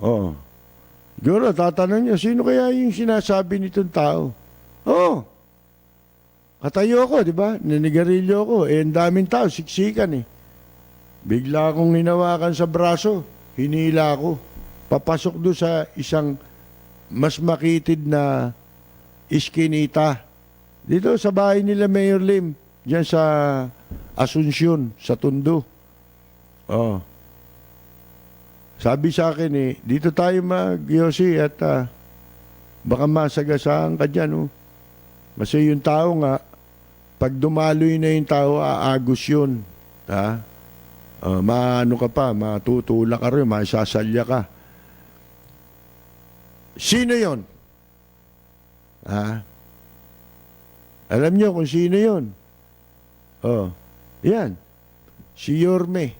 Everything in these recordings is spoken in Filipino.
Oh. Siguro, tatanong niyo, sino kaya yung sinasabi nitong tao? Oh. Katayo ako, di ba? Nanigarilyo ako. Eh, ang daming tao, siksikan eh. Bigla akong hinawakan sa braso. Hinila ako. Papasok doon sa isang mas makitid na iskinita. Dito sa bahay nila Mayor Lim. Diyan sa Asuncion, sa Tondo. Oh. Sabi sa akin eh, dito tayo mag-yosi at baka masagasaan ka dyan. Oh. Kasi yung tao nga, pag dumaloy na yung tao, aagos yun. Ha? Maano ka pa, matutulak ka rin, masasalya ka. Sino yon? Ha? Alam nyo kung sino yon? Oh, yan. Si Yorme.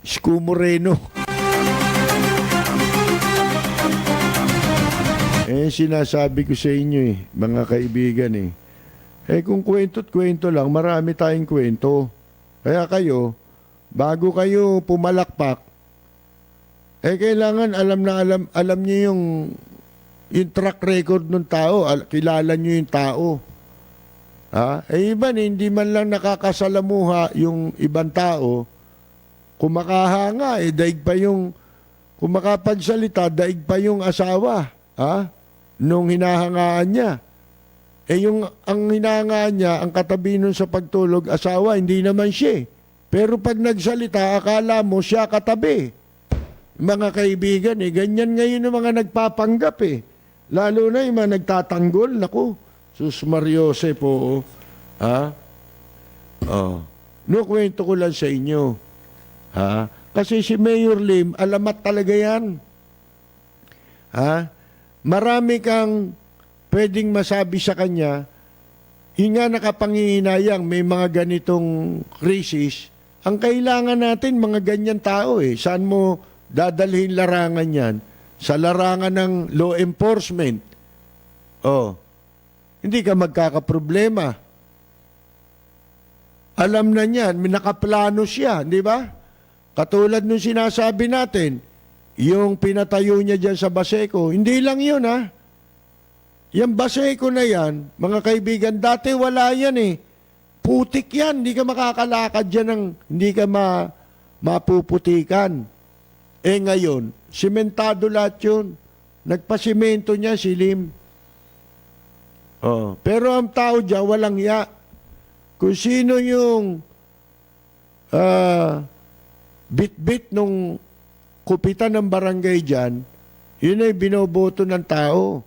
Isko Moreno. Sinasabi ko sa inyo mga kaibigan kung kwento't kwento lang, marami tayong kwento. Kaya kayo, bago kayo pumalakpak, kailangan alam niyo yung track record ng tao, kilala niyo yung tao. Iba hindi man lang nakakasalamuha yung ibang tao, kumakahanga, daig pa yung, kung makapagsalita, daig pa yung asawa, nung hinahangaan niya. Ang hinahangaan niya, ang katabi nun sa pagtulog, asawa, hindi naman siya. Pero pag nagsalita, akala mo siya katabi. Mga kaibigan, ganyan ngayon yung mga nagpapanggap Lalo na yung mga nagtatanggol, naku, sus Mariose po, No, kwento ko lang sa inyo. Kasi si Mayor Lim, alamat talaga yan. Marami kang pwedeng masabi sa kanya, hinga nakapangihinayang may mga ganitong krisis. Ang kailangan natin, mga ganyan tao Saan mo dadalhin larangan yan? Sa larangan ng law enforcement. Hindi ka magkakaproblema. Alam na niyan, may nakaplano siya, di ba? Katulad nung sinasabi natin, yung pinatayo niya dyan sa Baseco, hindi lang yun Yung Baseco na yan, mga kaibigan, dati wala yan Putik yan, hindi ka makakalakad dyan, hindi ka mapuputikan. Ngayon, simentado lahat yun. Nagpasimento niya si Lim. Pero ang tao dyan, walang ya. Kung sino yung bit-bit nung kupitan ng barangay dyan, yun ay binoboto ng tao.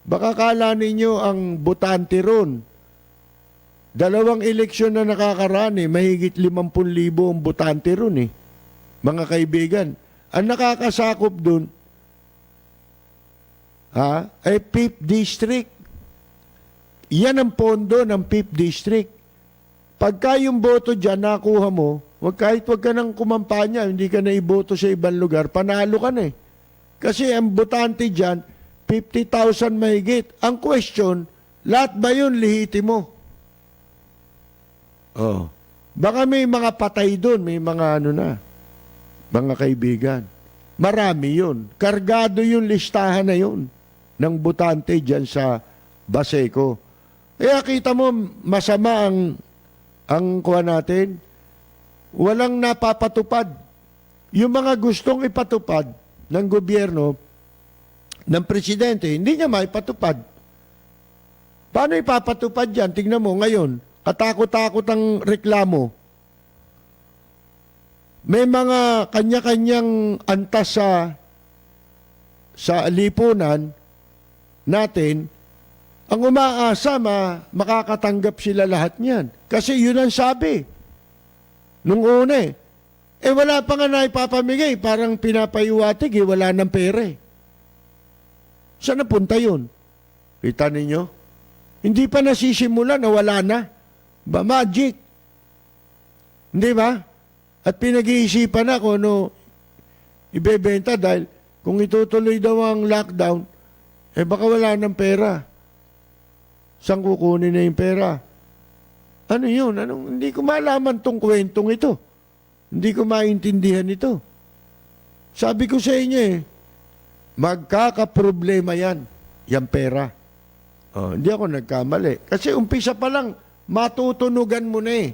Baka kala ninyo ang botante ron. 2 eleksyon na nakakaraan mahigit 50,000 ang botante ron Mga kaibigan, ang nakakasakop dun ay 5th District. Yan ang pondo ng 5th District. Pagka yung boto dyan nakuha mo, kahit wag ka nang kumampanya, hindi ka na iboto sa ibang lugar, panalo ka na Kasi ang botante dyan, 50,000 mahigit. Ang question, lahat ba yun lihiti mo? Baka may mga patay doon, may mga mga kaibigan. Marami yun. Kargado yung listahan na yun ng botante dyan sa Baseco. Kaya kita mo, masama ang kuha natin. Walang napapatupad. Yung mga gustong ipatupad ng gobyerno, ng presidente, hindi niya maipatupad. Paano ipapatupad yan? Tingnan mo ngayon, katakot-takot ang reklamo. May mga kanya-kanyang antas sa lipunan natin, ang umaasa makakatanggap sila lahat niyan. Kasi yun ang sabi. Nung una wala pa nga na ipapamigay, parang pinapaiwatig wala ng pera Saan napunta yun? Kita ninyo? Hindi pa nasisimula na wala na. Ba, magic. Hindi ba? At pinag-iisipan na kung ano ibebenta dahil kung itutuloy daw ang lockdown, baka wala ng pera. Saan kukunin na yung pera? Ano yun? Hindi ko malaman tong kwentong ito. Hindi ko maintindihan ito. Sabi ko sa inyo magkakaproblema yan, yung pera. Hindi ako nagkamali. Kasi umpisa pa lang, matutunugan mo na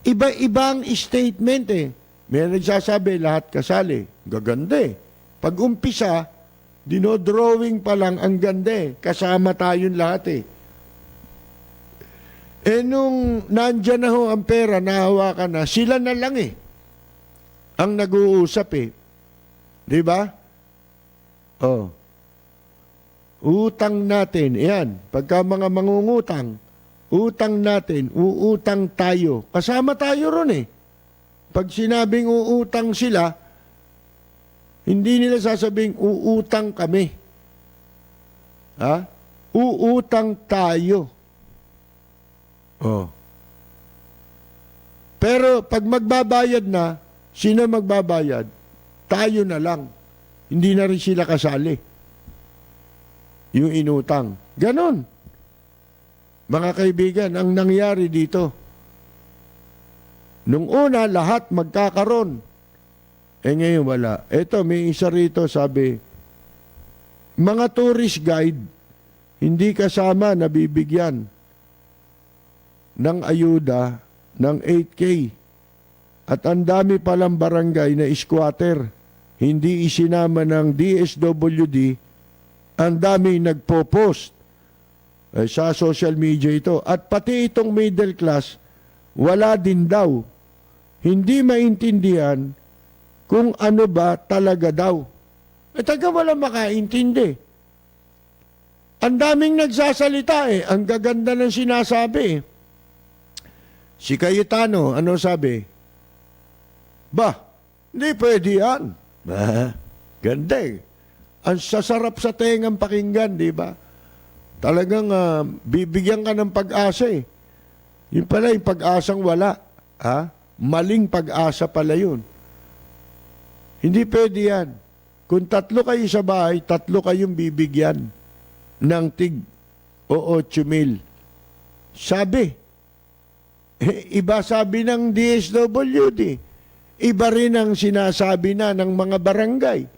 Iba-ibang statement May nagsasabi, lahat kasali. Gaganda Pag umpisa, dinodrawing pa lang ang ganda Kasama tayong lahat nung nandyan na ho ang pera, nahawakan na, sila na lang ang nag-uusap Di ba? Utang natin, yan. Pagka mga mangungutang, utang natin, uutang tayo. Kasama tayo ron Pag sinabing uutang sila, hindi nila sasabing uutang kami. Uutang tayo. Pero pag magbabayad na, sino magbabayad? Tayo na lang. Hindi na rin sila kasali. Yung inutang. Ganon. Mga kaibigan, ang nangyari dito, nung una, lahat magkakaroon. Ngayon wala. Eto, may isa rito sabi, mga tourist guide, hindi kasama nabibigyan ng ayuda ng 8K. At ang dami palang barangay na squatter, hindi isinama ng DSWD, ang dami nagpo-post sa social media ito. At pati itong middle class, wala din daw. Hindi maintindihan kung ano ba talaga daw. Taga wala makaintindi. Ang daming nagsasalita Ang gaganda ng sinasabi Si Cayetano, ano sabi? Hindi pwede yan. Ganda Ang sasarap sa tengang pakinggan, di ba? Talagang bibigyan ka ng pag-asa Yun pala yung pag-asang wala. Maling pag-asa pala yun. Hindi pwede yan. Kung 3 kayo sa bahay, 3 kayong bibigyan ng tig o 8,000. Sabi. Iba sabi ng DSWD. Iba rin ang sinasabi na ng mga barangay.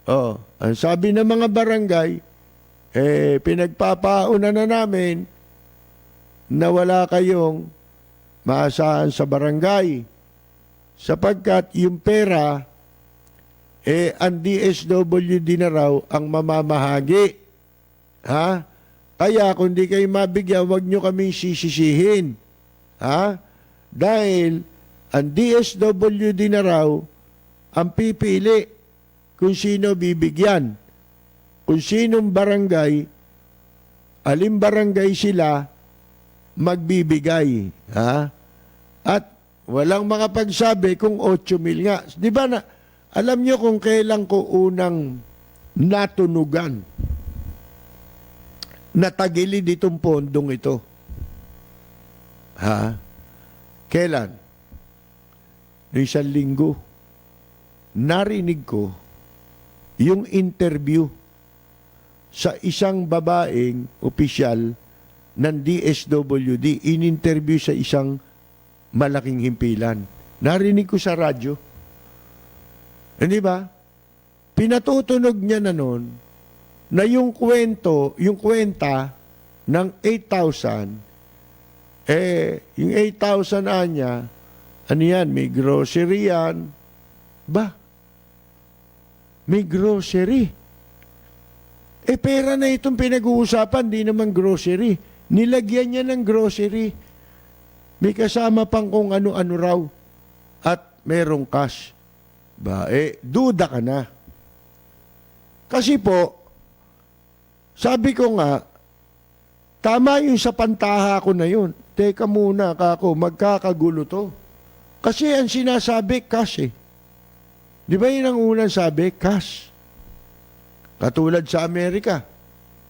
Ang sabi ng mga barangay, pinagpapauna na namin na wala kayong maasahan sa barangay. Sapagkat yung pera, ang DSWD na raw ang mamamahagi. Kaya kung di kayo mabigyan, huwag nyo kaming sisisihin. Dahil ang DSWD na raw ang pipili kung sino bibigyan. Kung sinong barangay, alin barangay sila magbibigay. At walang makapagsabi kung 8,000 nga. Di ba na, alam nyo kung kailan ko unang natunugan na tagilid itong pondong ito? Kailan? Noong 1 linggo, narinig ko yung interview sa isang babaeng opisyal ng DSWD. In-interview sa isang malaking himpilan. Narinig ko sa radyo. Hindi ba? Pinatutunog niya na noon na yung kwenta ng 8,000, yung 8,000 niya, ano yan, may grocery yan. May grocery. Pera na itong pinag-uusapan, di naman grocery. Nilagyan niya ng grocery. May kasama pang kung ano-ano raw. At merong cash. Duda ka na. Kasi po, sabi ko nga, tama yung sa pantaha ko na yun. Teka muna, kako, magkakagulo to. Kasi ang sinasabi, cash Di ba yun ang unang sabi? Cash. Katulad sa Amerika.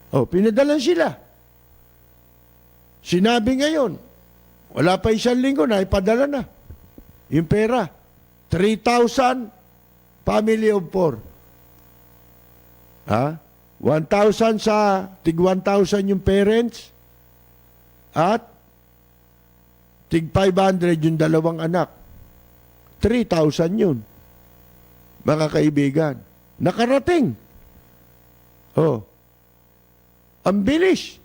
Pinadalan sila. Sinabi ngayon, wala pa 1 linggo na, ipadala na. Yung pera, 3,000, family of 4. 1,000 sa, tig 1,000 yung parents, at tig 500 yung 2 anak. 3,000 yun. mga kaibigan. Nakarating. Oh. Ang bilis.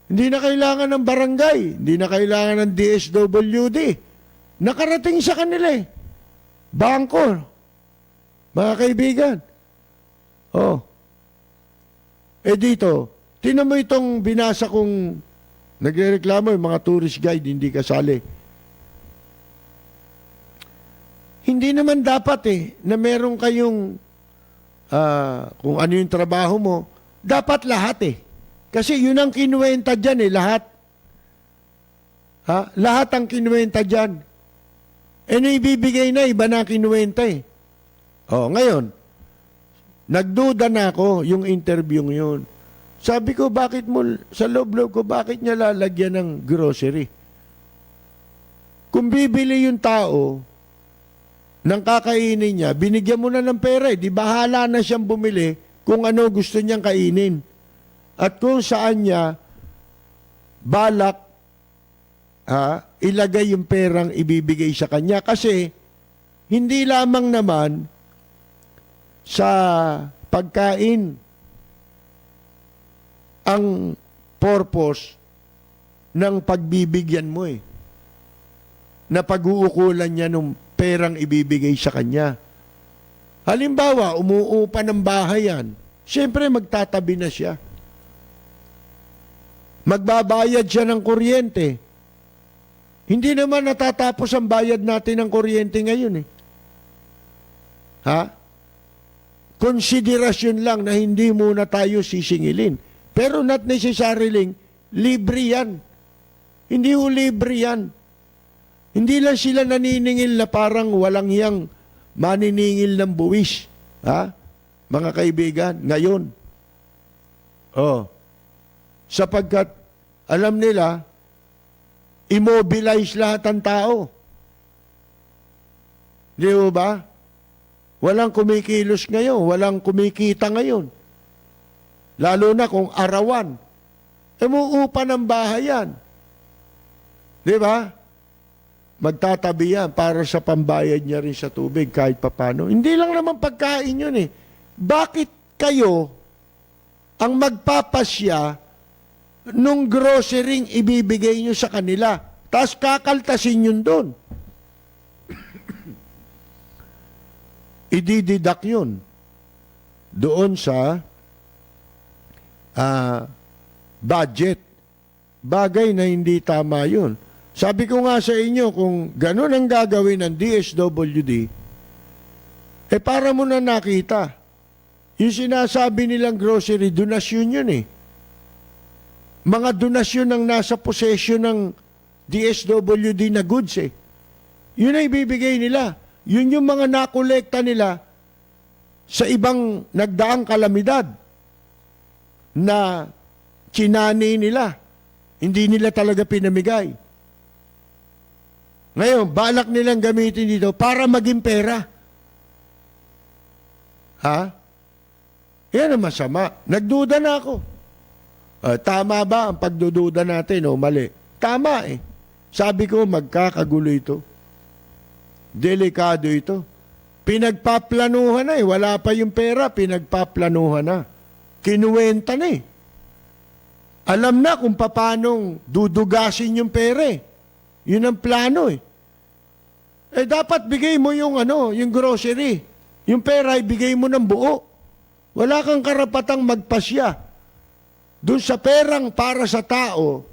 Hindi na kailangan ng barangay, hindi na kailangan ng DSWD. Nakarating sa kanila eh. Bangko. Mga kaibigan. Oh. Dito, tinan mo itong binasa kong nagrereklamo yung mga tourist guide, hindi kasali. Hindi naman dapat na meron kayong kung ano yung trabaho mo, dapat lahat Kasi yun ang kinuwenta dyan lahat. Ha? Lahat ang kinuwenta dyan. Ibibigay na, iba na kinuwenta ngayon, nagduda na ako yung interview yun. Sabi ko, bakit mo, sa loob-loob ko, bakit niya lalagyan ng grocery? Kung bibili yung tao ng kakainin niya, binigyan mo na ng pera di bahala na siyang bumili kung ano gusto niyang kainin. At kung saan niya balak ilagay yung perang ibibigay sa kanya. Kasi hindi lamang naman sa pagkain ang purpose ng pagbibigyan mo na pag-uukulan niya ng perang ibibigay sa kanya. Halimbawa, umuupa ng bahay yan, siyempre magtatabi na siya. Magbabayad siya ng kuryente. Hindi naman natatapos ang bayad natin ng kuryente ngayon Konsiderasyon lang na hindi muna tayo sisingilin. Pero not necessarily libre yan. Hindi libre yan. Hindi lang sila naniningil na parang walang hiyang maniningil ng buwis. Mga kaibigan, ngayon. Sapagkat alam nila, immobilize lahat ng tao. Di ba? Walang kumikilos ngayon, walang kumikita ngayon. Lalo na kung arawan. Umuupa ng bahay yan. Di ba? Magtatabi yan para sa pambayad niya rin sa tubig kahit papano. Hindi lang naman pagkain yun Bakit kayo ang magpapasya nung grocery ibibigay nyo sa kanila? Tapos kakaltasin yun doon. Idididak yun doon sa budget. Bagay na hindi tama yun. Sabi ko nga sa inyo, kung ganun ang gagawin ng DSWD, para mo na nakita. Yung sinasabi nilang grocery, donasyon yun Mga donasyon ang nasa possession ng DSWD na goods Yun ay ibibigay nila. Yun yung mga nakolekta nila sa ibang nagdaang kalamidad na kinani nila. Hindi nila talaga pinamigay. Ngayon, balak nilang gamitin dito para maging pera. Yan ang masama. Nagduda na ako. Tama ba ang pagdududa natin o mali? Tama Sabi ko, magkakagulo ito. Delikado ito. Pinagpaplanuhan na Wala pa yung pera, pinagpaplanuhan na. Kinuwenta na Alam na kung paanong dudugasin yung pera Yun ang plano dapat bigay mo yung yung grocery. Yung pera, ibigay mo ng buo. Wala kang karapatang magpasya doon sa perang para sa tao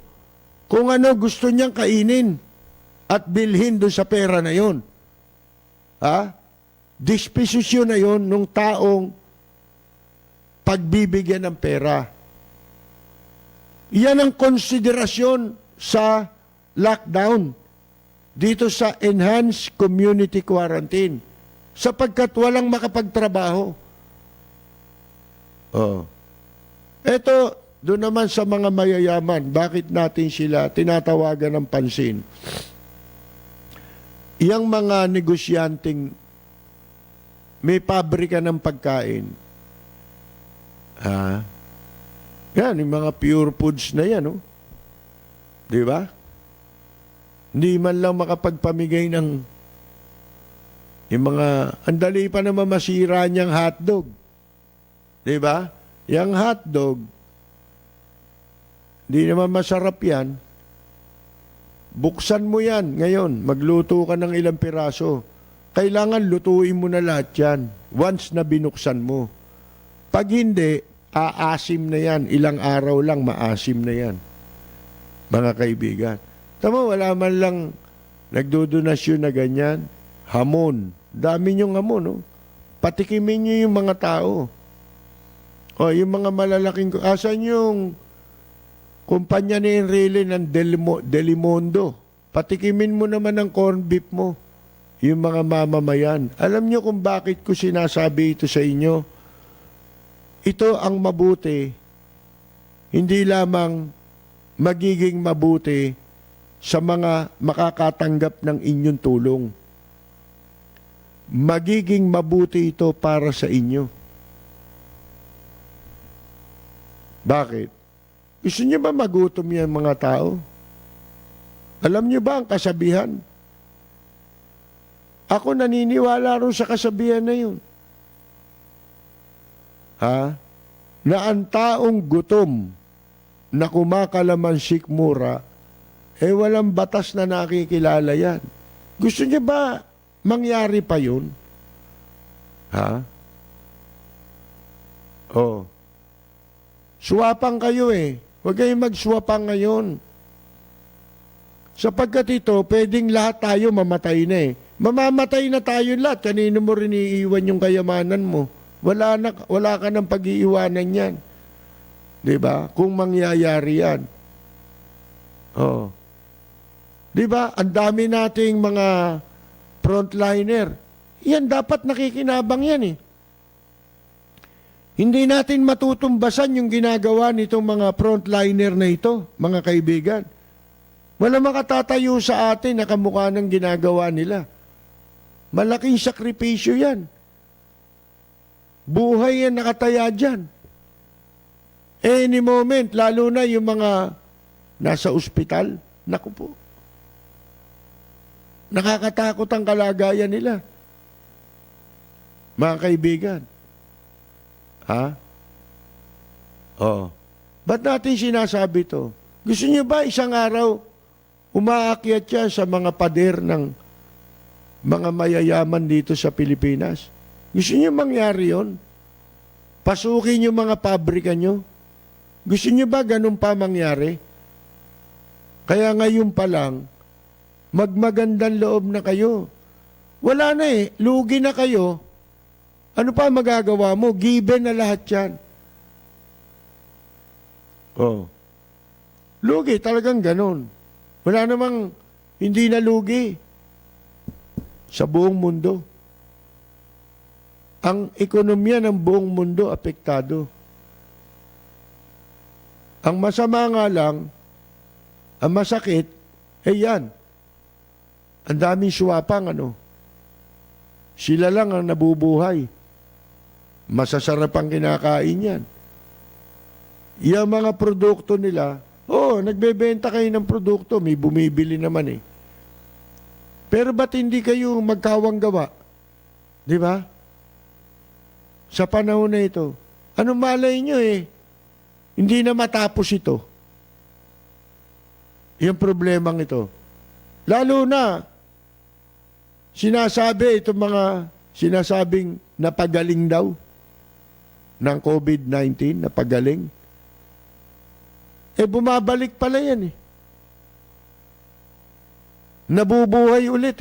kung ano gusto niyang kainin at bilhin doon sa pera na yon. Disposisyon na yon ng taong pagbibigyan ng pera. Iyan ang konsiderasyon sa lockdown dito sa enhanced community quarantine sapagkat walang makapagtrabaho. Ito, doon naman sa mga mayayaman, bakit natin sila tinatawagan ng pansin? Iyang mga negosyanteng may pabrika ng pagkain. Yan, yung mga pure foods na yan, Di ba? Hindi man lang makapagpamigay ng Yung mga, ang dali pa naman masira niyang hotdog. Di ba? Yung hotdog, di naman masarap yan. Buksan mo yan ngayon. Magluto ka ng ilang piraso. Kailangan lutuin mo na lahat yan once na binuksan mo. Pag hindi, aasim na yan. Ilang araw lang, maasim na yan. Mga kaibigan. Tama, wala man lang nagdodonasyon na ganyan. Hamon. Dami niyong hamon, no? Patikimin niyo yung mga tao. O, yung mga malalaking... Asan yung kumpanya ni Enrile ng Delimondo? Patikimin mo naman ang corn beef mo. Yung mga mamamayan. Alam niyo kung bakit ko sinasabi ito sa inyo? Ito ang mabuti. Hindi lamang magiging mabuti sa mga makakatanggap ng inyong tulong. Magiging mabuti ito para sa inyo. Bakit? Gusto niyo ba magutom yan mga tao? Alam niyo ba ang kasabihan? Ako naniniwala rin sa kasabihan na yun. Ha? Na ang taong gutom na kumakalansik mura, walang batas na nakikilala yan. Gusto niyo ba mangyari pa yun? Ha? Oh. Suwapang kayo Huwag kayong magsuwapang ngayon. Sapagkat ito, pwedeng lahat tayo mamatay na Mamamatay na tayo lahat. Kanino mo rin iiwan yung kayamanan mo? Wala ka ng pag-iiwanan yan. Diba? Kung mangyayari yan. Oh. Diba? Ang dami nating mga frontliner. Yan, dapat nakikinabang yan Hindi natin matutumbasan yung ginagawa nitong mga frontliner na ito, mga kaibigan. Wala makatatayo sa atin na kamukha ng ginagawa nila. Malaking sakripisyo yan. Buhay yan nakataya dyan. Any moment, lalo na yung mga nasa ospital, naku po. Nakakatakot ang kalagayan nila. Mga kaibigan. Ha? Oo. Ba't natin sinasabi to? Gusto niyo ba isang araw umaakyat siya sa mga pader ng mga mayayaman dito sa Pilipinas? Gusto niyo mangyari yon? Pasukin yung mga pabrika nyo? Gusto niyo ba ganun pa mangyari? Kaya ngayon pa lang, magmagandang loob na kayo. Wala na lugi na kayo. Ano pa magagawa mo? Given na lahat yan. Oh. Lugi, talagang ganun. Wala namang hindi na lugi sa buong mundo. Ang ekonomiya ng buong mundo apektado. Ang masama nga lang, ang masakit, yan. Ang daming suwapang Sila lang ang nabubuhay. Masasarap ang kinakain yan. Yung mga produkto nila, nagbebenta kayo ng produkto, may bumibili naman Pero ba't hindi kayo magkawang gawa? Di ba? Sa panahon na ito. Anong malay nyo hindi na matapos ito. Yung problemang ito. Lalo na, sinasabi itong mga sinasabing napagaling daw ng COVID-19, napagaling. Bumabalik pala yan Nabubuhay ulit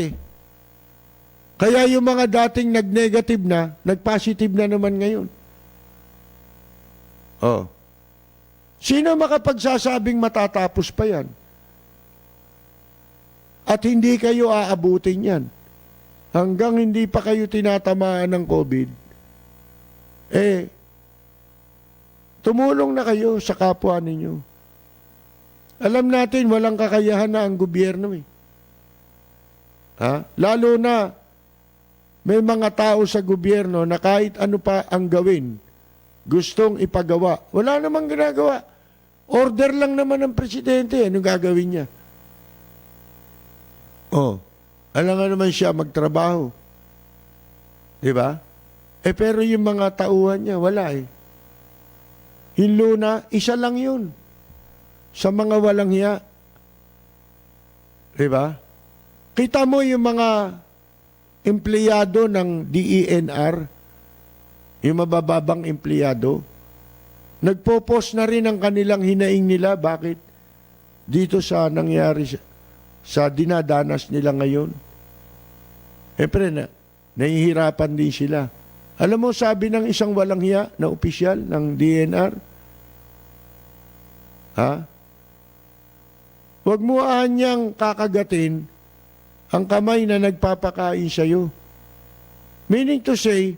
Kaya yung mga dating nag-negative na, nag-positive na naman ngayon. Sino makapagsasabing matatapos pa yan? At hindi kayo aabutin yan. Hanggang hindi pa kayo tinatamaan ng COVID, tumulong na kayo sa kapwa ninyo. Alam natin, walang kakayahan na ang gobyerno Lalo na, may mga tao sa gobyerno na kahit ano pa ang gawin, gustong ipagawa. Wala namang ginagawa. Order lang naman ng presidente. Anong gagawin niya? Alam nga naman siya magtrabaho. Di ba? Pero yung mga tauhan niya, wala eh. Yung Luna, isa lang yun. Sa mga walang hiya. Di ba? Kita mo yung mga empleyado ng DENR, yung mabababang empleyado, nagpo-post na rin ang kanilang hinaing nila. Bakit? Dito sa nangyari sa dinadanas nila ngayon. Nahihirapan din sila. Alam mo, sabi ng isang walang hiya na opisyal ng DNR, huwag mo anyang kakagatin ang kamay na nagpapakain sa'yo. Meaning to say,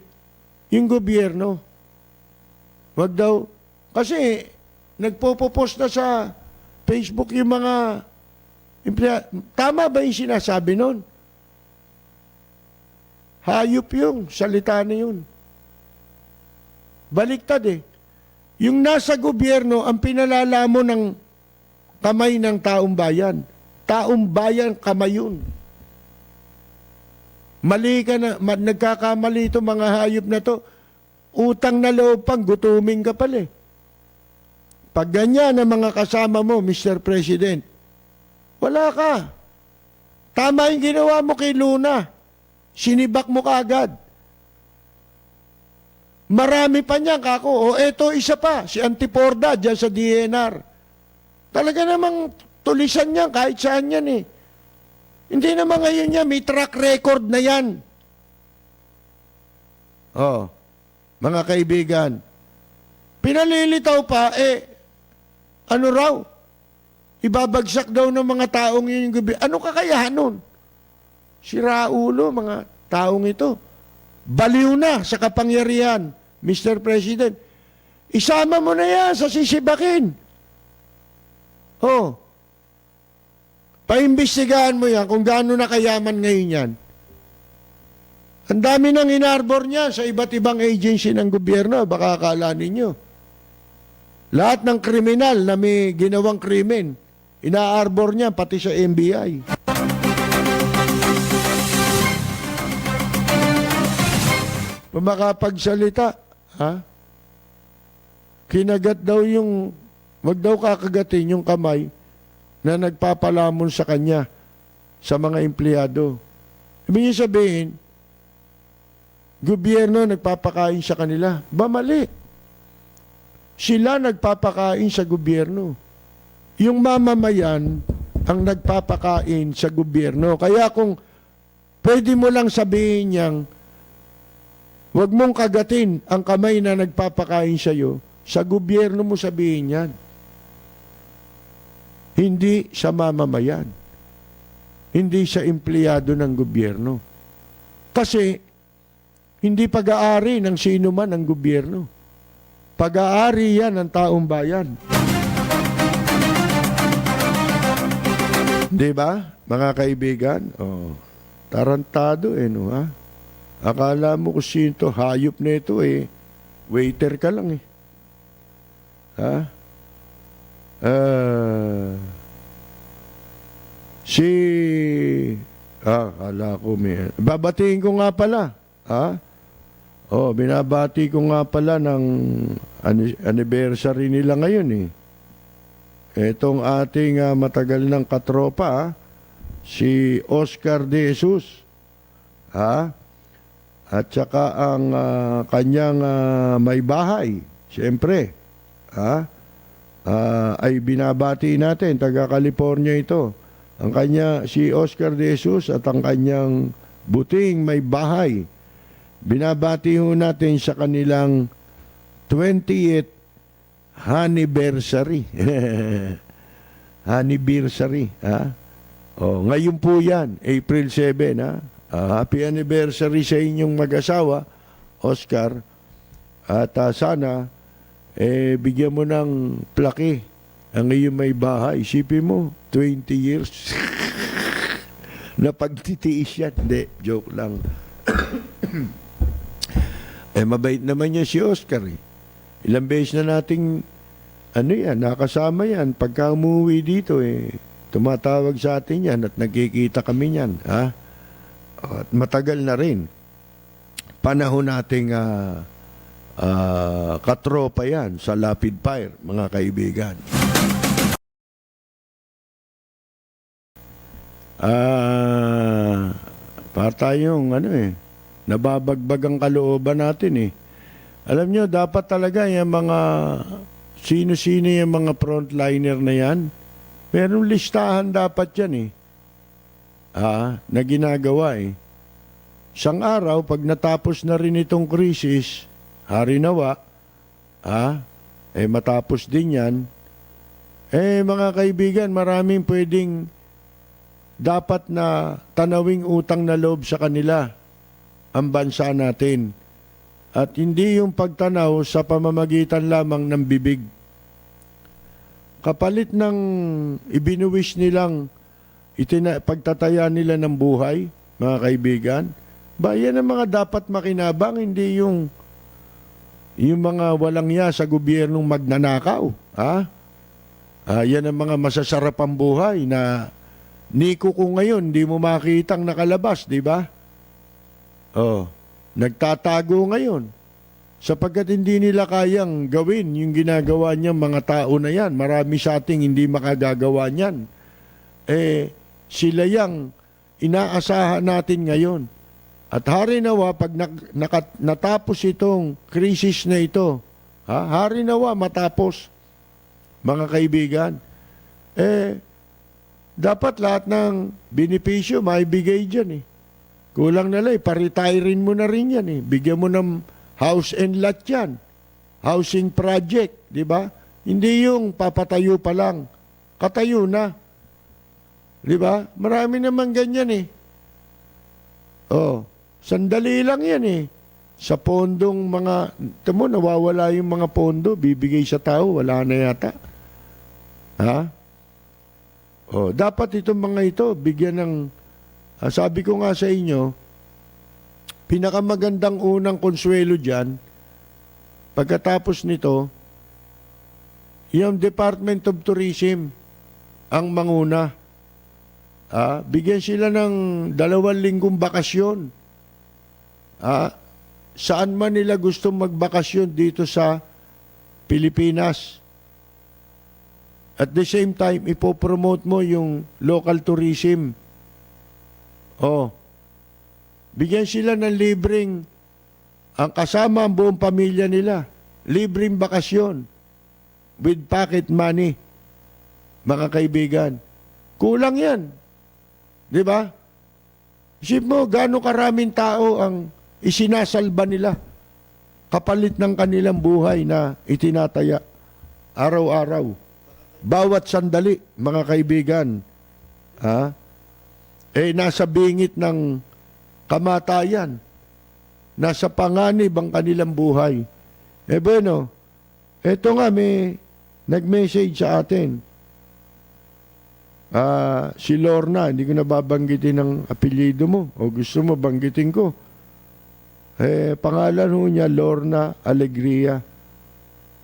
yung gobyerno, wag daw, kasi nagpo-post na sa Facebook yung mga tama ba yung sinasabi nun? Hayop yung salita na yun. Baliktad eh. Yung nasa gobyerno, ang pinalala mo ng kamay ng taong bayan. Taong bayan, kamay yun. Mali ka na, nagkakamali ito mga hayop na to. Utang na loob pang, gutuming ka pala eh. Pag ganyan ang mga kasama mo, Mr. President, wala ka. Tama yung ginawa mo kay Luna. Sinibak mo kaagad. Marami pa niyan, kako. O eto, isa pa, si Antiporda, dyan sa DNR. Talaga namang tulisan niya, kahit saan yan eh. Hindi naman ngayon niya, may track record na yan. Oh, mga kaibigan, pinalilitaw pa, ano raw? Ibabagsak daw ng mga taong yun yung gabi. Ano kakayahan nun? Sira ulo, mga taong ito. Baliw na sa kapangyarihan, Mr. President. Isama mo na yan sa sisibakin. Oh. Paimbestigahan mo yan kung gaano na kayaman ngayon yan. Ang dami nang inarbor niya sa iba't ibang agency ng gobyerno. Baka akala ninyo. Lahat ng kriminal na may ginawang krimen, inaarbor niya pati sa NBI. Makapagsalita, kinagat daw yung, wag daw kakagatin yung kamay na nagpapalamon sa kanya sa mga empleyado. Ibig sabihin, gobyerno nagpapakain sa kanila. Ba mali? Sila nagpapakain sa gobyerno. Yung mamamayan ang nagpapakain sa gobyerno. Kaya kung pwede mo lang sabihin niyang, huwag mong kagatin ang kamay na nagpapakain sa iyo, sa gobyerno mo sabihin yan. Hindi sa mamamayan. Hindi sa empleyado ng gobyerno. Kasi, hindi pag-aari ng sino man ang gobyerno. Pag-aari yan ng taong bayan. Di ba, mga kaibigan? Oh, tarantado no, ha? Akala mo kung sino to, hayop na ito waiter ka lang akala ko may, babatiin ko nga pala, binabati ko nga pala ng anniversary nila ngayon Etong ating matagal ng katropa, si Oscar De Jesus, at saka ang kanyang may bahay, siyempre, ay binabati natin, taga California ito. Ang kanya, si Oscar De Jesus at ang kanyang buting may bahay. Binabati ho natin sa kanilang 20th anniversary. Anniversary, ngayon po yan, April 7, happy anniversary sa inyong mag-asawa, Oscar. At sana, bigyan mo ng plaki ang iyong may bahay. Isipin mo, 20 years. Na pagtitiis yan. Hindi, joke lang. Mabait naman niya si Oscar Ilang beses na nating, nakasama yan. Pagka umuwi dito, tumatawag sa atin yan at nagkikita kami yan. At matagal na rin. panahon nating katropa yan sa Lapid Fire, mga kaibigan. Para tayong nababagbag ang kalooban natin eh. Alam nyo, dapat talaga yung mga sino-sino yung mga frontliner na yan. Merong listahan dapat yan eh. Na ginagawa eh. Isang araw, pag natapos na rin itong krisis, hari nawa, matapos din yan, mga kaibigan, maraming pwedeng dapat na tanawing utang na loob sa kanila ang bansa natin. At hindi yung pagtanaw sa pamamagitan lamang ng bibig. Kapalit ng ibinuwis nilang pagtataya nila ng buhay, mga kaibigan, yan ang mga dapat makinabang, hindi yung mga walang ya sa gobyernong magnanakaw. Yan ang mga masasarapang buhay na niko ko ngayon, di mo makitang nakalabas, di ba? Nagtatago ngayon. Sapagkat hindi nila kayang gawin yung ginagawa niyang mga tao na yan. Marami sa ating hindi makagagawa niyan. Sila yang inaasahan natin ngayon. At hari nawa, pag natapos itong krisis na ito, hari nawa matapos, mga kaibigan, dapat lahat ng benepisyo maibigay dyan eh. Kulang na lang, paretirin mo na rin yan eh. Bigyan mo ng house and lot yan. Housing project, di ba? Hindi yung papatayo pa lang. Katayo na. Di ba? Marami naman ganyan eh. Sandali lang yan eh. Sa pondong tamo, nawawala yung mga pondo, bibigay sa tao, wala na yata. Dapat itong mga ito, bigyan ng, sabi ko nga sa inyo, pinakamagandang unang konsuelo dyan, pagkatapos nito, yung Department of Tourism ang manguna. Bigyan sila ng 2 linggong bakasyon. Saan man nila gusto magbakasyon dito sa Pilipinas. At the same time, ipopromote mo yung local tourism. Bigyan sila ng libreng, ang kasama ang buong pamilya nila, libreng bakasyon with pocket money, mga kaibigan. Kulang yan. Di ba? Isip mo, gaano karaming tao ang isinasalba nila kapalit ng kanilang buhay na itinataya araw-araw. Bawat sandali, mga kaibigan, nasa bingit ng kamatayan, nasa panganib ang kanilang buhay. Bueno, eto nga may nag-message sa atin. Si Lorna, hindi ko nababanggitin ang apelyido mo, o gusto mo banggitin ko. Pangalan ho niya, Lorna Alegria.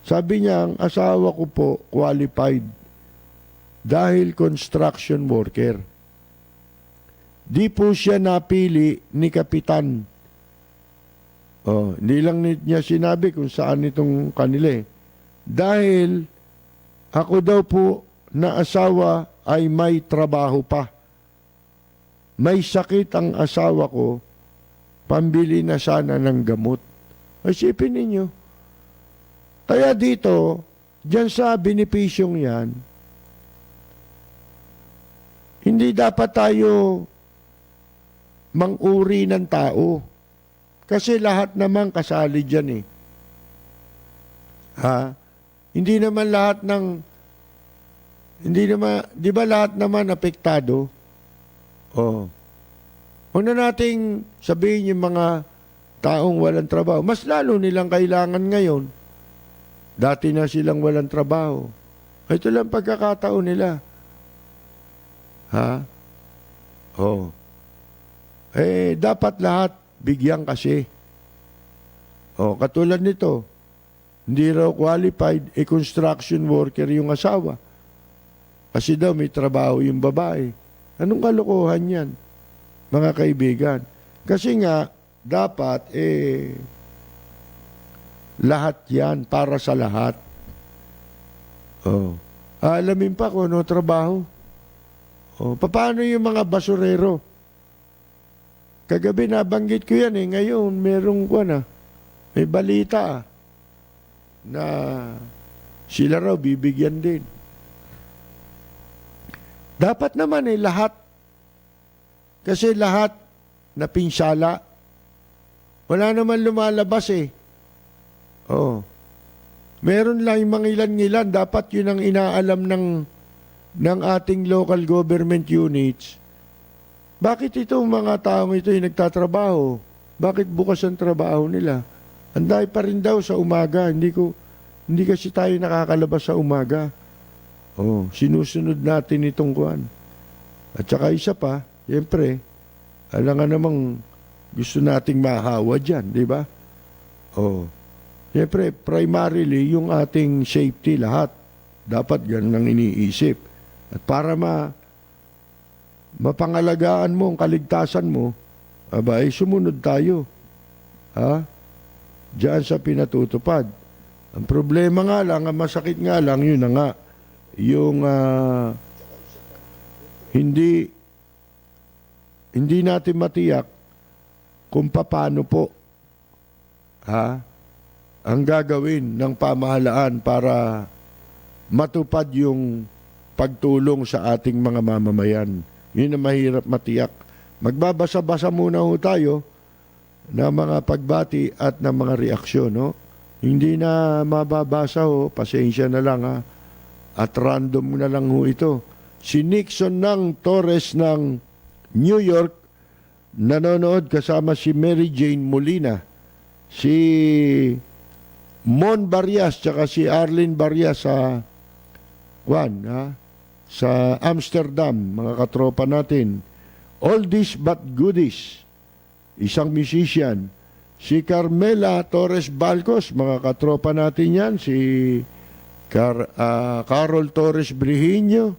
Sabi niya, ang asawa ko po qualified dahil construction worker. Di po siya napili ni Kapitan. Hindi lang niya sinabi kung saan itong kanila eh. Dahil ako daw po na asawa ay may trabaho pa. May sakit ang asawa ko, pambili na sana ng gamot. Isipin ninyo. Kaya dito, dyan sa benepisyong yan, hindi dapat tayo manguri ng tao. Kasi lahat naman kasali dyan eh. Hindi naman lahat di ba lahat naman apektado? Huwag na nating sabihin yung mga taong walang trabaho. Mas lalo nilang kailangan ngayon. Dati na silang walang trabaho. Ito lang pagkakataon nila. Dapat lahat bigyan kasi. Katulad nito, hindi raw qualified, construction worker yung asawa. Kasi daw may trabaho yung babae. Anong kalokohan yan, mga kaibigan? Kasi nga, dapat, lahat yan para sa lahat. Oh. Alamin pa kung ano trabaho. Oh, paano yung mga basurero? Kagabi nabanggit ko yan Ngayon, may balita na sila raw bibigyan din. Dapat naman lahat. Kasi lahat na pinsala. Wala naman lumalabas Oh. Meron lang yung mga ilan-ilan. Dapat yun ang inaalam ng ating local government units. Bakit itong mga taong ito ay nagtatrabaho? Bakit bukas ang trabaho nila? Anday pa rin daw sa umaga. Hindi kasi tayo nakakalabas sa umaga. Oh, sinusunod natin itong kuwan. At saka isa pa, siyempre, alam nga namang gusto nating mahawa dyan, di ba? Oh. Siyempre, primarily, yung ating safety lahat. Dapat ganun ang iniisip. At para mapangalagaan mo ang kaligtasan mo, sumunod tayo. Diyan sa pinatutupad. Ang problema nga lang, ang masakit nga lang, yun na nga, yung hindi natin matiyak kung paano po ang gagawin ng pamahalaan para matupad yung pagtulong sa ating mga mamamayan. Yun ang mahirap matiyak. Magbabasa-basa muna ho tayo ng mga pagbati at ng mga reaksyon. No? Hindi na mababasa pasensya na lang at random na lang ito. Si Nixon ng Torres ng New York nanonood kasama si Mary Jane Molina, si Mon Barrias tsaka si Arlene Barrias sa Amsterdam, mga katropa natin. Oldies but goodies, isang musician. Si Carmela Torres Balcos, mga katropa natin yan. Si Carol Torres Brihino,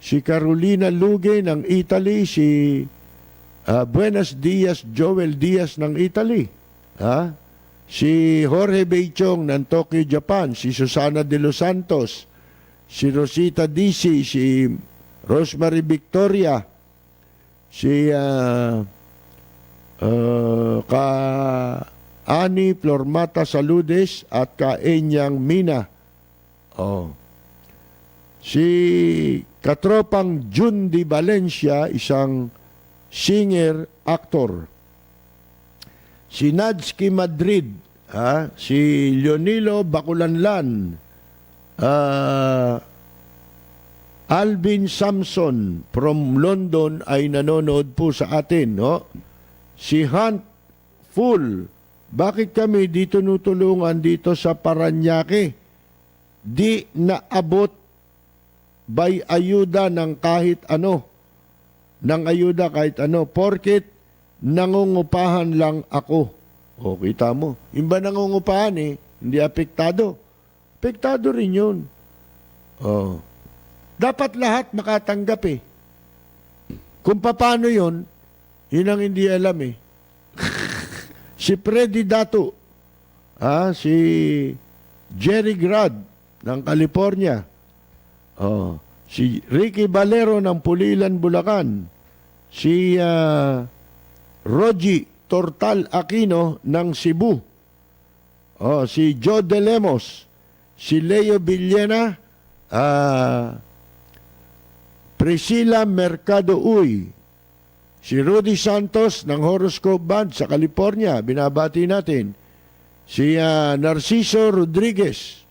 si Carolina Luge ng Italy, si Buenos Dias Joel Diaz ng Italy. Si Jorge Beichong ng Tokyo, Japan, si Susana de los Santos, si Rosita Disi, si Rosemary Victoria, si Ani Flormata Saludes at Enyang Mina. Si katropang Jun Di Valencia, isang singer, actor. Si Nadsky Madrid, si Leonilo Baculanlan, Alvin Samson from London ay nanonood po sa atin. No? Si Hunt Full, bakit kami dito nutulungan dito sa Paranaque? Di naabot by ayuda ng kahit ano. Porket nangungupahan lang ako. O, kita mo. Yung ba nangungupahan hindi apektado. Apektado rin yun. Dapat lahat makatanggap Kung paano yun ang hindi alam Si Freddy Dato, si Jerry Grad ng California, si Ricky Valero ng Pulilan, Bulacan, si Rogie Tortal Aquino ng Cebu, si Joe De Lemos, si Leo Villena, Priscilla Mercado Uy, si Rudy Santos ng Horoscope Band sa California, binabati natin, si Narciso Rodriguez,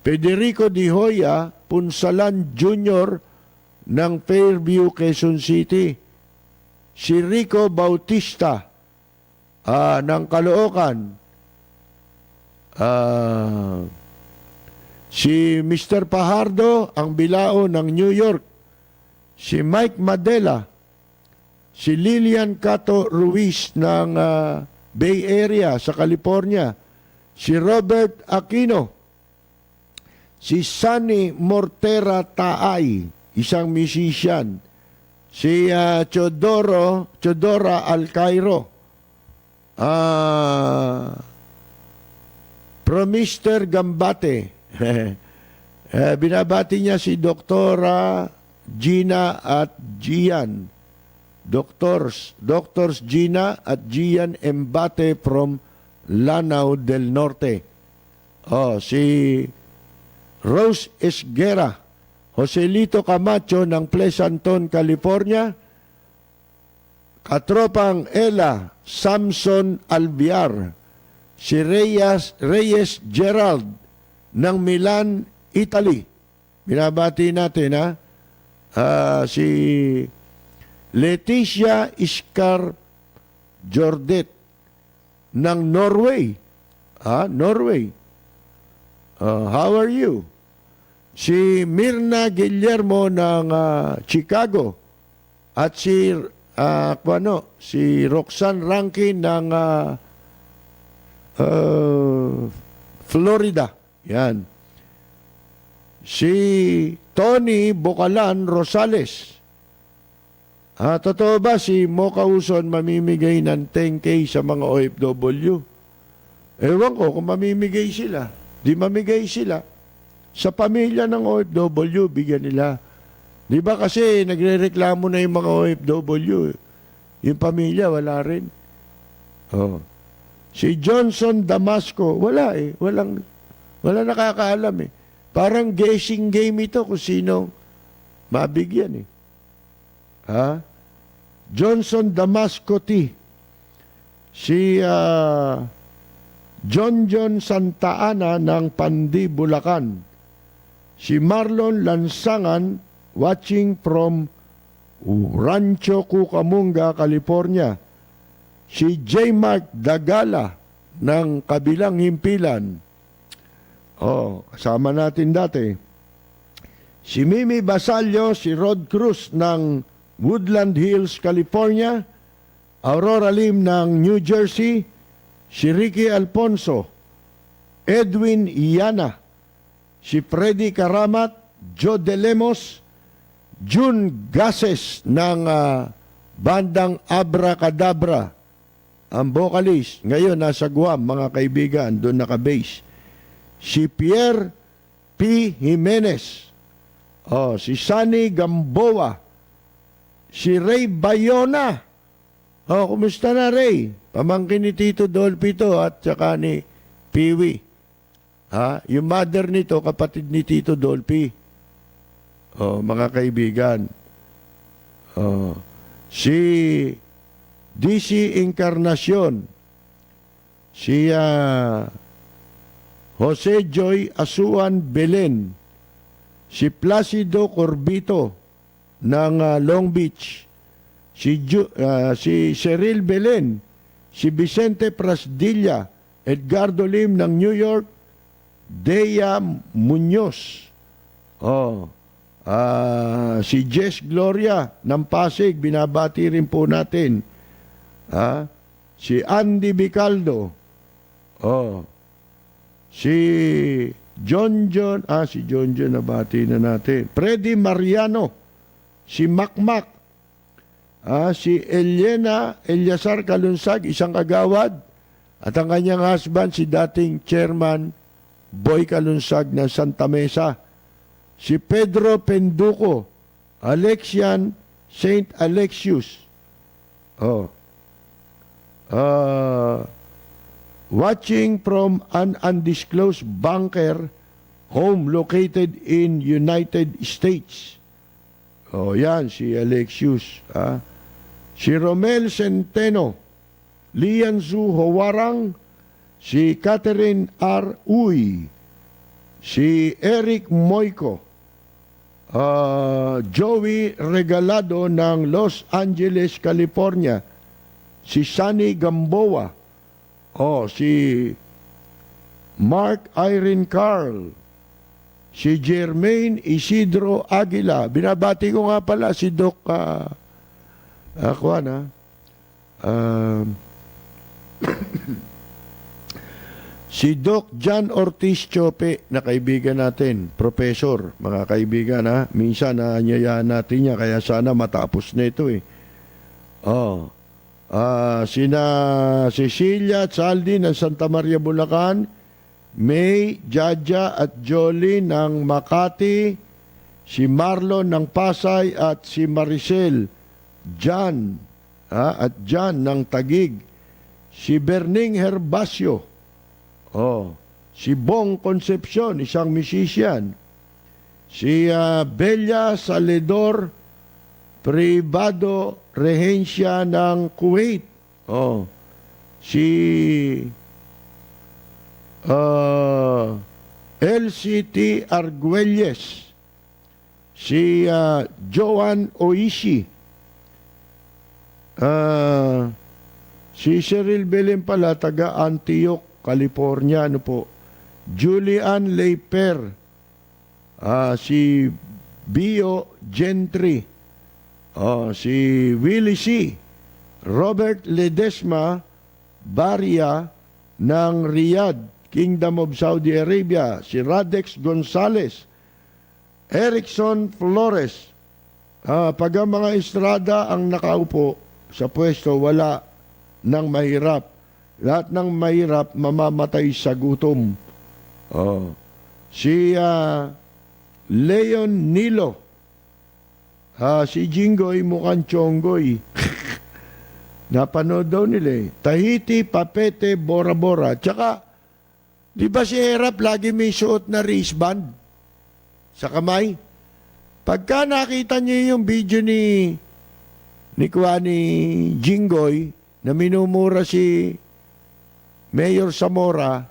Federico Di Hoya Punsalan Jr. ng Fairview, Quezon City, si Rico Bautista ng Caloocan, si Mr. Pajardo ang Bilao ng New York, si Mike Madela, si Lilian Cato Ruiz ng Bay Area sa California, si Robert Aquino, si Sunny Mortera Taay, isang musician, Si Chodora Alcairo. From Mr. Gambate. Binabati niya si Doktora Gina at Gian. Doctors Gina at Gian Embate from Lanao del Norte. Si Rose Esguera, Joselito Camacho ng Pleasanton, California, katropang Ella Samson Albiar, si Reyes Gerald ng Milan, Italy. Binabati natin, si Leticia Iskar Jordet ng Norway. Norway. How are you? Si Mirna Guillermo ng Chicago at si Roxanne Rankin ng Florida. Yan. Si Tony Bocalan Rosales. Totoo ba si Mocha Uson mamimigay ng 10K sa mga OFW? Ewan ko kung mamimigay sila. Di mamigay sila. Sa pamilya ng OFW, bigyan nila. Di ba kasi nagre-reklamo na yung mga OFW. Yung pamilya, wala rin. Si Johnson Damasco, wala eh. Wala nakakaalam eh. Parang guessing game ito kung sino mabigyan eh. Johnson Damasco T. Si John Santa Ana ng Pandi, Bulacan. Si Marlon Lansangan watching from Rancho Cucamonga, California. Si J. Mark Dagala ng Kabilang Himpilan. Kasama natin dati. Si Mimi Basalio, si Rod Cruz ng Woodland Hills, California. Aurora Lim ng New Jersey. Si Ricky Alfonso, Edwin Iana, si Freddy Karamat, Joe De Lemos, June Gases ng bandang Abracadabra, ang vocalist. Ngayon nasa Guam, mga kaibigan, doon naka-base. Si Pierre P. Jimenez, si Sunny Gamboa, si Ray Bayona. Kumusta na, Ray? Pamangkin ni Tito Dolphy to at saka ni Piwi. Yung mother nito, kapatid ni Tito Dolphy. Mga kaibigan. Si DC Encarnacion. Si Jose Joy Asuan Belen. Si Placido Corbito ng Long Beach. Si Cheryl Belen. Si Vicente Prasdilla, Edgardo Lim ng New York, Dea Muñoz. Si Jess Gloria ng Pasig, binabati rin po natin. Si Andy Bicaldo. Si John, nabati na natin. Freddy Mariano, si Macmac. Si Elena Eliasar Kalunsag, isang kagawad, at ang kanyang husband, si dating chairman Boy Kalunsag ng Santa Mesa. Si Pedro Penduco, Alexian Saint Alexius. Watching from an undisclosed bunker home located in United States. Yan, si Alexius. Si Romel Centeno, Lian Zu Hawarang, si Catherine R. Uy, si Eric Moico, Joey Regalado ng Los Angeles, California, si Sunny Gamboa, si Mark Irene Carl, si Jermaine Isidro Aguila. Binabati ko nga pala si Doc Si Doc John Ortiz Chope, na kaibigan natin, professor, mga kaibigan ha, minsan naanyayaan natin niya, kaya sana matapos na ito eh. Oh. Sina Cecilia at Saldi ng Santa Maria, Bulacan, May, Jaja at Jolie ng Makati, si Marlon ng Pasay at si Maricel, Jan, at Jan ng Tagig, si Berning Herbacio, si Bong Concepcion, isang musician, si Bella Saledor Privado Rehencia ng Kuwait, si LCT Arguelles, si Joan Oishi, si Cheryl Belen pala, taga Antioch, California, ano po, Julian Leiper, si Bio Gentry, si Willie C., Robert Ledesma Baria ng Riyadh, Kingdom of Saudi Arabia, si Radex Gonzales, Erickson Flores. Pag ang mga estrada ang nakaupo sa pwesto, wala ng mahirap. Lahat ng mahirap mamamatay sa gutom. Si Leon Nilo, si Jinggoy mukhang Chonggoy. Napanood daw nila eh. Tahiti, Papete, Bora Bora. Tsaka, di ba si Erap lagi may suot na wristband sa kamay? Pagka nakita niyo yung video ni Jinggoy na minumura si Mayor Zamora,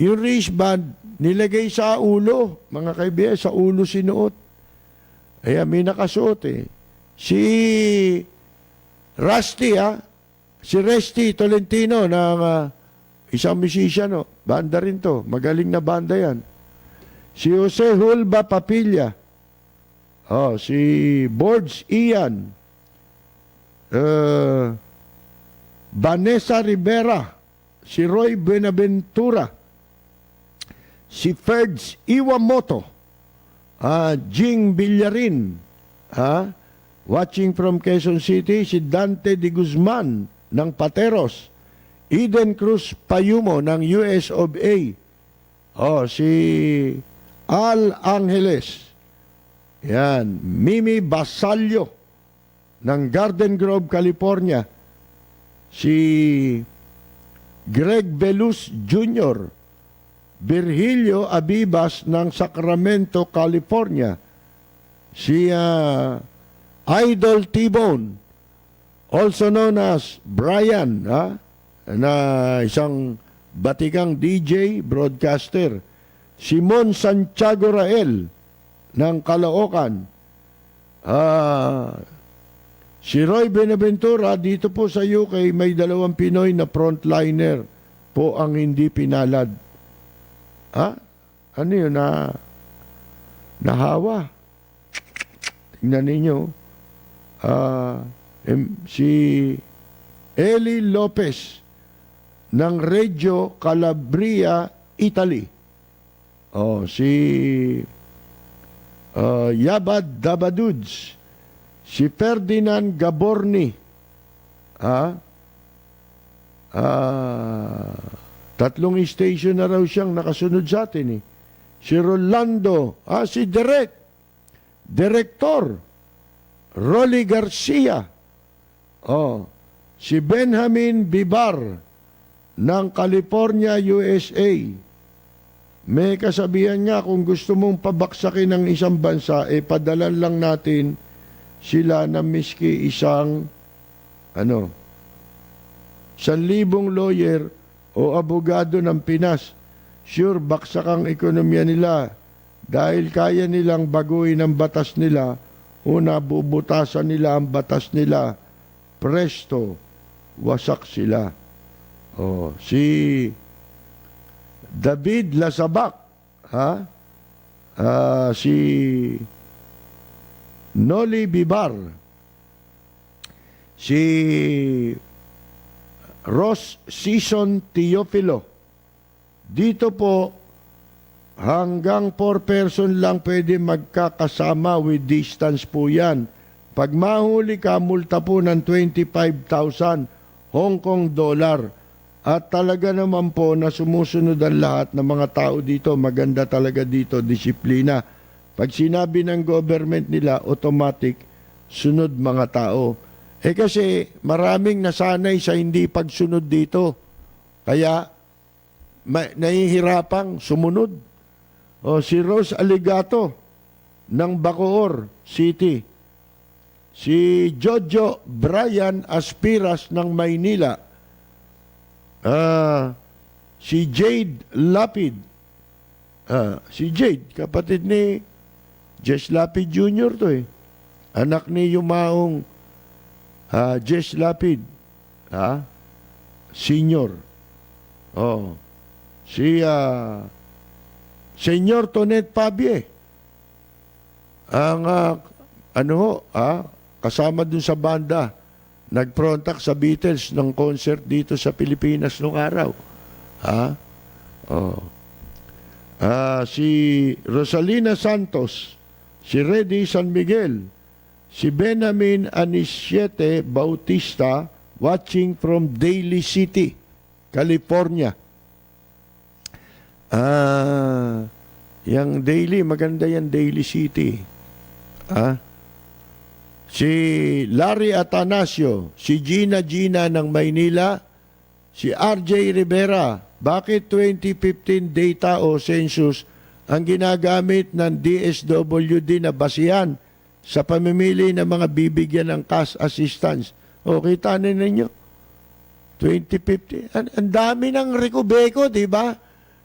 yung wristband nilagay sa ulo, mga kaibigan, sa ulo sinuot. Ayan, may nakasuot eh. Si Rusty, si Resty Tolentino ng isang musician, banda rin to, magaling na banda yan. Si Jose Hulba Papilla, si Borges Ian, Vanessa Rivera, si Roy Buenaventura, si Ferds Iwamoto, Jing Villarin, watching from Quezon City, si Dante Di Guzman ng Pateros, Eden Cruz Payumo ng US of A, si Al Angeles, yan, Mimi Basalio ng Garden Grove, California, si Greg Belus Jr., Virgilio Abibas ng Sacramento, California, si Idol T-Bone, also known as Brian, na isang batikang DJ, broadcaster, Simon Santiago Rael ng Caloocan, si Roy Benaventura, dito po sa UK, may 2 Pinoy na frontliner po ang hindi pinalad. Ano yun? Nahawa. Tingnan ninyo. Si Eli Lopez ng Reggio Calabria, Italy. Si Yabad Dabaduds, si Ferdinand Gaborni, 3 station na raw siyang nakasunod sa atin eh. Si Rolando, si Director Rolly Garcia, si Benjamin Bibar ng California, USA. May kasabihan nga, kung gusto mong pabaksakin ng isang bansa, padalan lang natin sila na miski isang 1,000 lawyer o abogado ng Pinas. Sure, baksak ang ekonomiya nila dahil kaya nilang baguhin ang batas nila o nabubutasan nila ang batas nila. Presto, wasak sila. Si David Lasabac, si Noli Bibar, si Ross Season Teofilo, dito po, hanggang 4 person lang pwede magkakasama with distance po yan. Pag mahuli ka, multa po ng 25,000 Hong Kong dollar. At talaga naman po na sumusunod ang lahat ng mga tao dito. Maganda talaga dito, disiplina. Pag sinabi ng government nila, automatic, sunod mga tao. Kasi maraming nasanay sa hindi pagsunod dito. Kaya nahihirapang sumunod. Si Rose Aligato ng Bacoor City. Si Jojo Brian Aspiras ng Maynila. Si Jade Lapid. Si Jade, kapatid ni Jess Lapid Jr. to eh. Anak ni Yumaong Jess Lapid. Senior. Si Senyor Tonet Pabie. Ang kasama dun sa banda, nag-frontak sa Beatles ng concert dito sa Pilipinas nung araw. Si Rosalina Santos, si Reddy San Miguel, si Benamin Anisiete Bautista, watching from Daly City, California. Yang Daly, maganda yan, Daly City. Si Larry Atanasio, si Gina ng Maynila, si RJ Rivera. Bakit 2015 data o census ang ginagamit ng DSWD na basihan sa pamimili ng mga bibigyan ng cash assistance? Kita na ninyo. 2015. Ang dami ng rekubeko, di ba?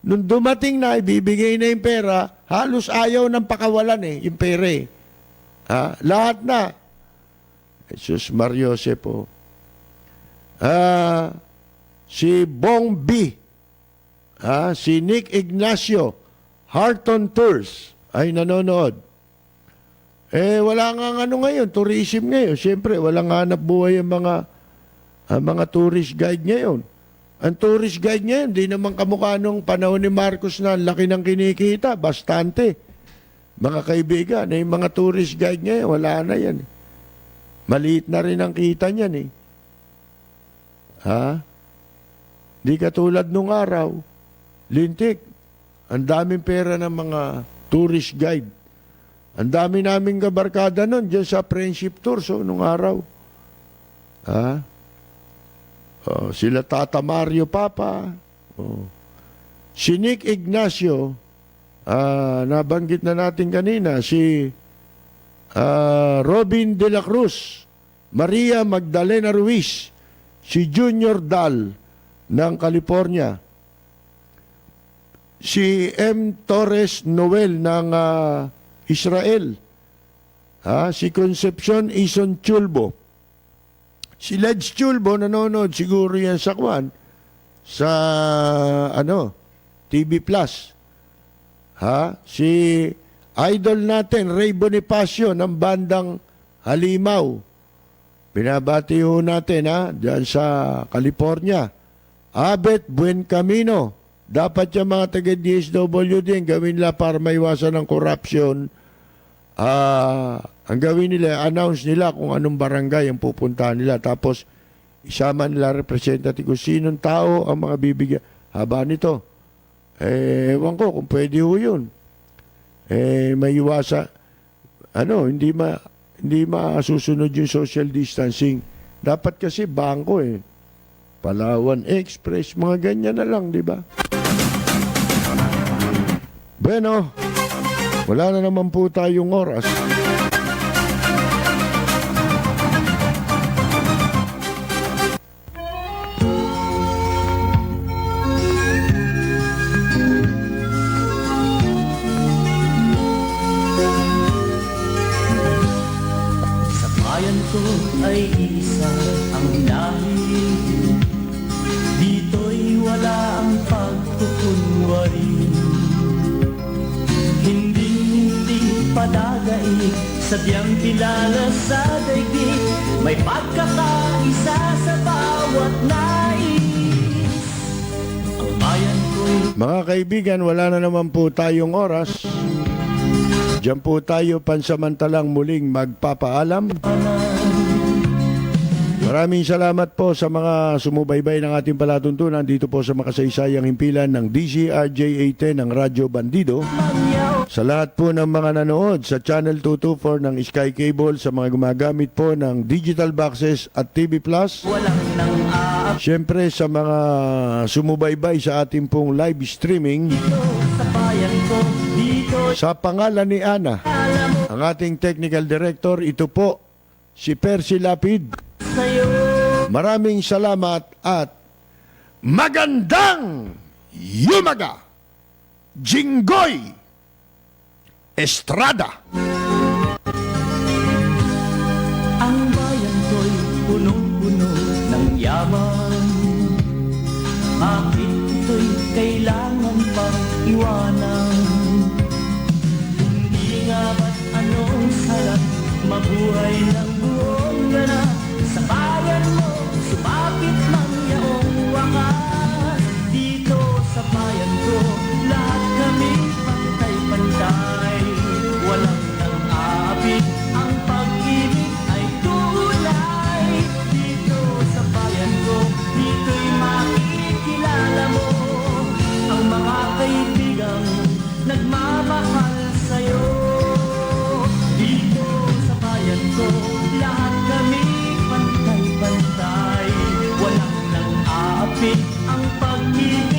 Nung dumating na, ibibigay na yung pera, halos ayaw ng pakawalan yung pera lahat na. Jesus Mario Sepo. Si Bong B. Si Nick Ignacio, Harton Tours, ay nanonood. Wala nga ngayon, tourism ngayon. Siyempre, walang hanap buhay ang mga tourist guide ngayon. Ang tourist guide ngayon, di naman kamukha nung panahon ni Marcos na laki ng kinikita, bastante. Mga kaibigan, yung mga tourist guide ngayon, wala na yan. Maliit na rin ang kita niyan Di katulad nung araw, lintik. Ang daming pera ng mga tourist guide. Ang dami naming kabarkada nun dyan sa friendship tours nung araw. Sila Tata Mario Papa. Si Nick Ignacio, nabanggit na natin kanina, si Robin de la Cruz, Maria Magdalena Ruiz, si Junior Dal ng California, si M. Torres Noel ng Israel, si Concepcion Ison Chulbo, si Ledge Chulbo, nanonood siguro yan sa TV Plus. Si idol natin, Ray Bonifacio ng bandang Halimaw. Binabati ho natin dyan sa California. Abet Buencamino. Dapat yung mga taga-DSWD gawin nila para maiwasan ng corruption. Ang gawin nila, announce nila kung anong barangay ang pupuntahan nila. Tapos, isama nila representative kung sinong tao ang mga bibigyan. Haba nito. Ewan ko kung pwede ho yun. May iwasa. Hindi masusunod yung social distancing. Dapat kasi bangko Palawan Express, mga ganyan na lang, di ba? Bueno, wala na naman po tayong oras. Sa bayan ko ay isa ang lahi. Dito'y wala ang pagkukunwari. Hindi padagaig, sadyang kilala sa daigdig. May pagkakaisa sa bawat nais. Ang bayan ko'y Mga kaibigan, wala na naman po tayong oras. Diyan po tayo pansamantalang muling magpapaalam. Maraming salamat po sa mga sumubaybay ng ating palatuntunan dito po sa makasaysayang himpilan ng DZRJ 810 ng Radyo Bandido. Sa lahat po ng mga nanood sa Channel 224 ng Sky Cable, sa mga gumagamit po ng digital boxes at TV Plus. Siyempre sa mga sumubaybay sa ating pong live streaming. Sa pangalan ni Ana, ang ating technical director, ito po si Percy Lapid. Maraming salamat at magandang yumaga, Jinggoy Estrada. Ang bayan ko'y punong-puno ng yaman. Bakit ito'y kailangan pang iwanan? Hindi nga ba't anong sarap mabuhay ng buong ganap? Sa bayan mo, sumapit mang yaong wakas. Dito sa bayan ko, lahat kami pantay-pantay. Walang nang-aabit, ang pag-ibig ay tunay. Dito sa bayan ko, dito'y makikilala mo ang mga kaibigang nagmamahal sa'yo. Dito sa bayan ko, lahat kami pantay-pantay. Walang nang-aapit ang pag-ibig